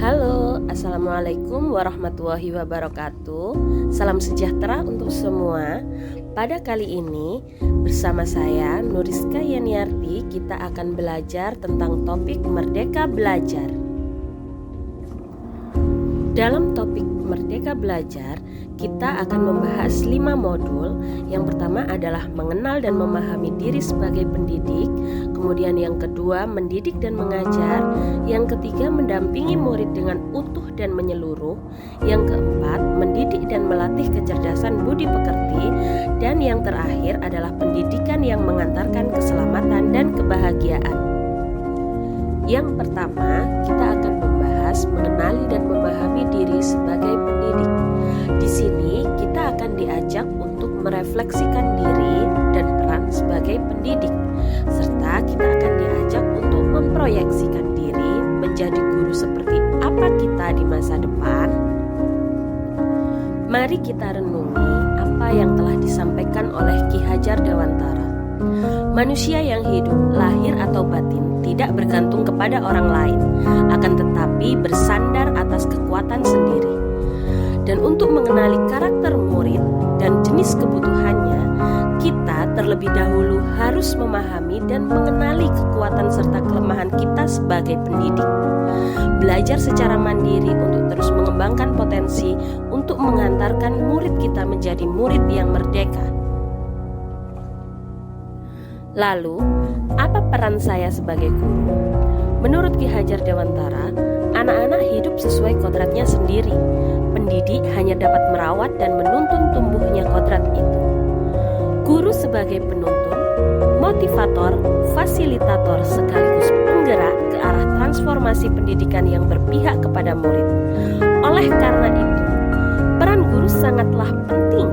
Halo, Assalamualaikum warahmatullahi wabarakatuh. Salam sejahtera untuk semua. Pada kali ini bersama saya Nuriska Yeniarti, kita akan belajar tentang topik Merdeka Belajar. Dalam topik Merdeka Belajar, kita akan membahas 5 modul. Yang pertama adalah mengenal dan memahami diri sebagai pendidik. Kemudian yang kedua, mendidik dan mengajar. Yang ketiga, mendampingi murid dengan utuh dan menyeluruh. Yang keempat, mendidik dan melatih kecerdasan budi pekerti. Dan yang terakhir adalah pendidikan yang mengantarkan keselamatan dan kebahagiaan. Yang pertama, kita akan membahas mengenali dan memahami diri sebagai pendidik. Di sini kita akan diajak untuk merefleksikan diri dan peran sebagai pendidik, serta kita akan diajak untuk memproyeksikan diri menjadi guru seperti apa kita di masa depan. Mari kita renungi apa yang telah disampaikan oleh Ki Hajar Dewantara. Manusia yang hidup, lahir atau batin, tidak bergantung kepada orang lain, akan tetapi bersandar atas kekuatan sendiri. Dan untuk mengenali karakter murid dan jenis kebutuhannya, kita terlebih dahulu harus memahami dan mengenali kekuatan serta kelemahan kita sebagai pendidik. Belajar secara mandiri untuk terus mengembangkan potensi untuk mengantarkan murid kita menjadi murid yang merdeka. Lalu, apa peran saya sebagai guru? Menurut Ki Hajar Dewantara, anak-anak hidup sesuai kodratnya sendiri. Pendidik hanya dapat merawat dan menuntun tumbuhnya kodrat itu. Guru sebagai penuntun, motivator, fasilitator sekaligus penggerak ke arah transformasi pendidikan yang berpihak kepada murid. Oleh karena itu, peran guru sangatlah penting,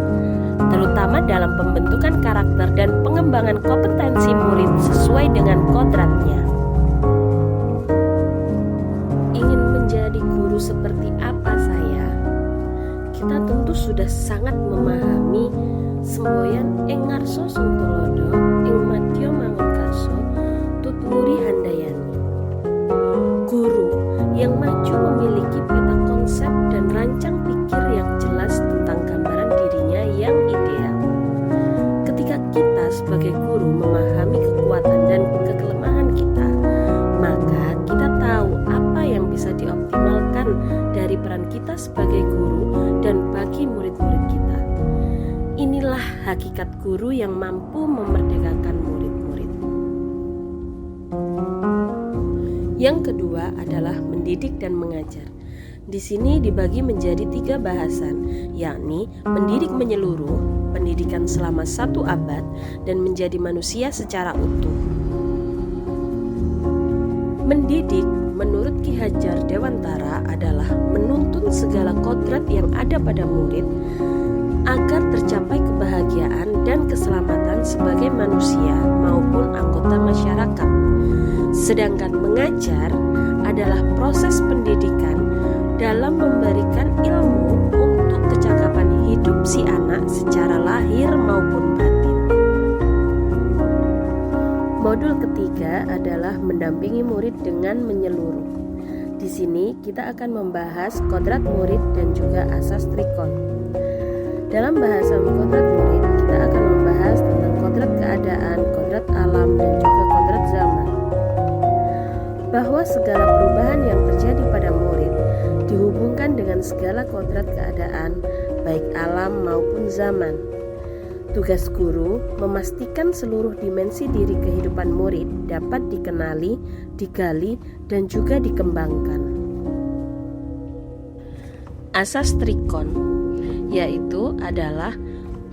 terutama dalam pembentukan karakter dan pengembangan kompetensi murid sesuai dengan kodratnya. Ingin menjadi guru seperti apa saya? Kita tentu sudah sangat memahami semboyan ing ngarsa Sungtulodo ing madya mangunkarsa tuturi handayani. Guru yang maju memiliki peta konsep dan rancang pikir yang jelas tentang gambaran dirinya yang ideal. Ketika kita sebagai guru memahami kekuatan dan kelemahan kita, maka kita tahu apa yang bisa dioptimalkan dari peran kita sebagai guru dan bagi murid-murid kita. Inilah hakikat guru yang mampu memerdekakan murid-murid. Yang kedua adalah mendidik dan mengajar. Di sini dibagi menjadi 3 bahasan, yakni mendidik menyeluruh, pendidikan selama 1 abad, dan menjadi manusia secara utuh. Mendidik menurut Ki Hajar Dewantara adalah menuntun segala kodrat yang ada pada murid agar tercapai kebahagiaan dan keselamatan sebagai manusia maupun anggota masyarakat. Sedangkan mengajar adalah proses pendidikan dalam memberikan ilmu untuk kecakapan hidup si anak secara lahir maupun batin. Modul ketiga adalah mendampingi murid dengan menyeluruh. Di sini kita akan membahas kodrat murid dan juga asas trikon. Dalam bahasan kodrat murid, kita akan membahas tentang kodrat keadaan, kodrat alam, dan juga kodrat zaman. Bahwa segala perubahan yang terjadi pada murid dihubungkan dengan segala kodrat keadaan, baik alam maupun zaman. Tugas guru memastikan seluruh dimensi diri kehidupan murid dapat dikenali, digali, dan juga dikembangkan. Asas trikon yaitu adalah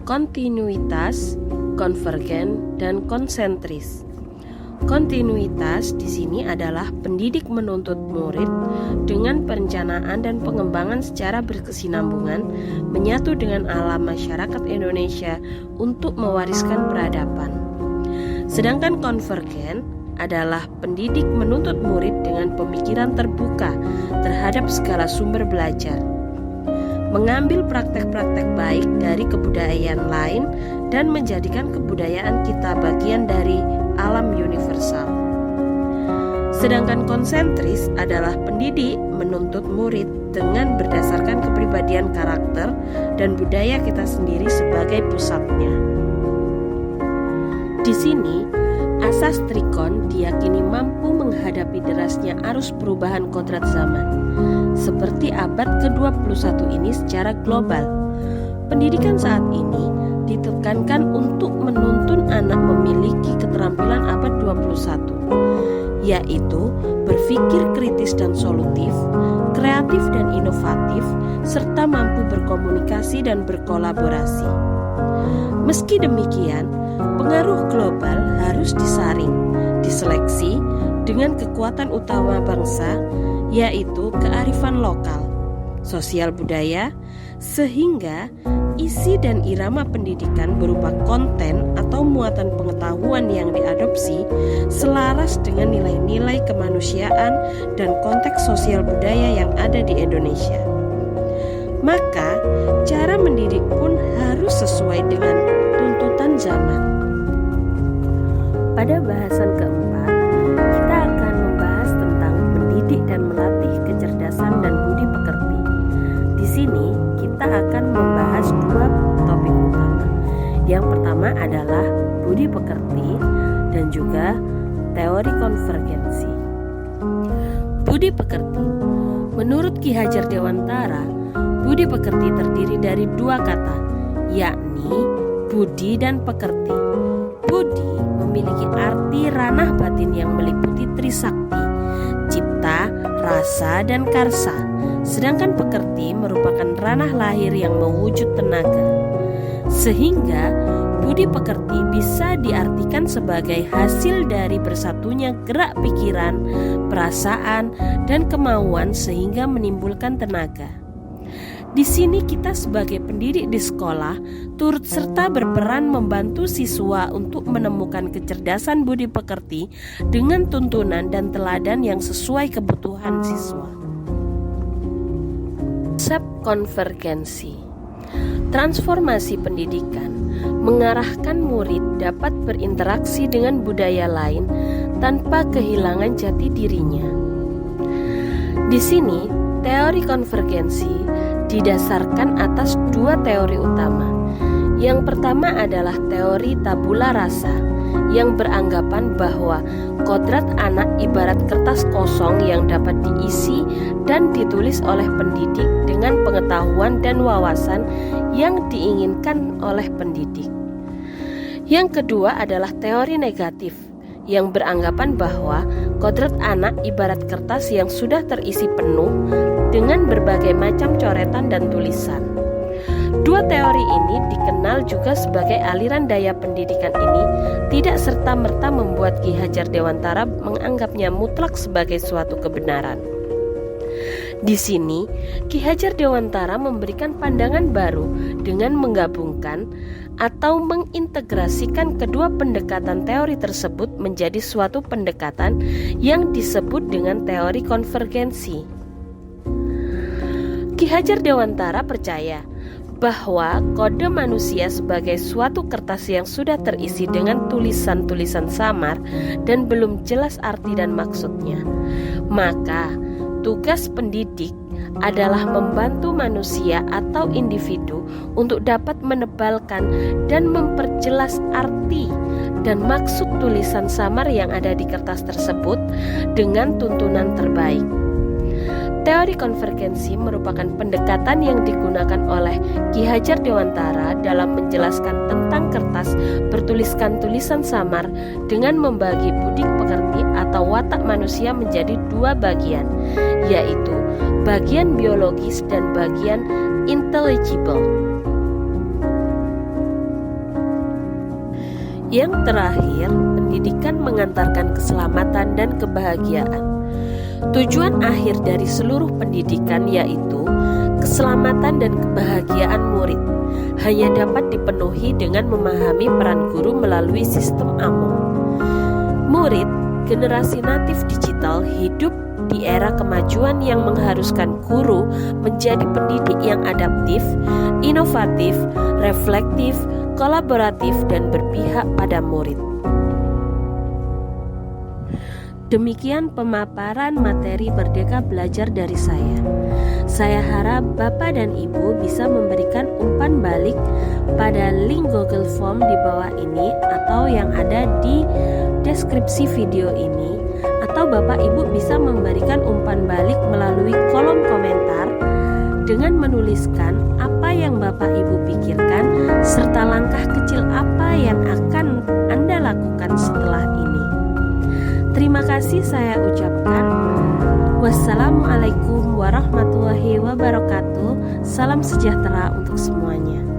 kontinuitas, konvergen, dan konsentris. Kontinuitas di sini adalah pendidik menuntut murid dengan perencanaan dan pengembangan secara berkesinambungan menyatu dengan alam masyarakat Indonesia untuk mewariskan peradaban. Sedangkan konvergen adalah pendidik menuntut murid dengan pemikiran terbuka terhadap segala sumber belajar, mengambil praktek-praktek baik dari kebudayaan lain dan menjadikan kebudayaan kita bagian dari alam universal. Sedangkan konsentris adalah pendidik menuntut murid dengan berdasarkan kepribadian karakter dan budaya kita sendiri sebagai pusatnya. Di sini, asas trikon diyakini mampu menghadapi derasnya arus perubahan kodrat zaman, seperti abad ke-21 ini secara global. Pendidikan saat ini ditekankan untuk menuntun anak memiliki keterampilan abad 21, yaitu berpikir kritis dan solutif, kreatif dan inovatif, serta mampu berkomunikasi dan berkolaborasi. Meski demikian, pengaruh global harus disaring, diseleksi dengan kekuatan utama bangsa, yaitu kearifan lokal, sosial budaya, sehingga isi dan irama pendidikan berupa konten atau muatan pengetahuan yang diadopsi selaras dengan nilai-nilai kemanusiaan dan konteks sosial budaya yang ada di Indonesia. Maka, cara mendidik pun harus sesuai dengan tuntutan zaman. Pada bahasan keempat, kita akan membahas tentang mendidik dan melatih kecerdasan dan budi pekerti. Di sini, kita akan membahas dua topik utama. Yang pertama adalah budi pekerti dan juga teori konvergensi. Budi pekerti. Menurut Ki Hajar Dewantara, budi pekerti terdiri dari dua kata, yakni budi dan pekerti. Budi memiliki arti ranah batin yang meliputi trisakti, cipta, rasa, dan karsa. Sedangkan pekerti merupakan ranah lahir yang mewujud tenaga. Sehingga budi pekerti bisa diartikan sebagai hasil dari bersatunya gerak pikiran, perasaan, dan kemauan sehingga menimbulkan tenaga. Di sini kita sebagai pendidik di sekolah turut serta berperan membantu siswa untuk menemukan kecerdasan budi pekerti dengan tuntunan dan teladan yang sesuai kebutuhan siswa. Konsep konvergensi. Transformasi pendidikan mengarahkan murid dapat berinteraksi dengan budaya lain tanpa kehilangan jati dirinya. Di sini, teori konvergensi didasarkan atas dua teori utama. Yang pertama adalah teori tabula rasa, yang beranggapan bahwa kodrat anak ibarat kertas kosong yang dapat diisi dan ditulis oleh pendidik dengan pengetahuan dan wawasan yang diinginkan oleh pendidik. Yang kedua adalah teori negatif, yang beranggapan bahwa kodrat anak ibarat kertas yang sudah terisi penuh dengan berbagai macam coretan dan tulisan. Dua teori ini dikenal juga sebagai aliran daya pendidikan ini tidak serta-merta membuat Ki Hajar Dewantara menganggapnya mutlak sebagai suatu kebenaran. Di sini, Ki Hajar Dewantara memberikan pandangan baru dengan menggabungkan atau mengintegrasikan kedua pendekatan teori tersebut menjadi suatu pendekatan yang disebut dengan teori konvergensi. Ki Hajar Dewantara percaya bahwa kode manusia sebagai suatu kertas yang sudah terisi dengan tulisan-tulisan samar dan belum jelas arti dan maksudnya. Maka, tugas pendidik adalah membantu manusia atau individu untuk dapat menebalkan dan memperjelas arti dan maksud tulisan samar yang ada di kertas tersebut dengan tuntunan terbaik. Teori konvergensi merupakan pendekatan yang digunakan oleh Ki Hajar Dewantara dalam menjelaskan tentang kertas bertuliskan tulisan samar dengan membagi budi pekerti atau watak manusia menjadi dua bagian, yaitu bagian biologis dan bagian intelligible. Yang terakhir, pendidikan mengantarkan keselamatan dan kebahagiaan. Tujuan akhir dari seluruh pendidikan yaitu keselamatan dan kebahagiaan murid hanya dapat dipenuhi dengan memahami peran guru melalui sistem AMO. Murid, generasi natif digital, hidup di era kemajuan yang mengharuskan guru menjadi pendidik yang adaptif, inovatif, reflektif, kolaboratif, dan berpihak pada murid. Demikian pemaparan materi Merdeka Belajar dari saya. Saya harap Bapak dan Ibu bisa memberikan umpan balik pada link Google Form di bawah ini atau yang ada di deskripsi video ini, atau Bapak Ibu bisa memberikan umpan balik melalui kolom komentar dengan menuliskan apa yang Bapak Ibu pikirkan serta langkah kecil apa yang akan Anda lakukan setelah ini. Terima kasih saya ucapkan. Wassalamualaikum warahmatullahi wabarakatuh. Salam sejahtera untuk semuanya.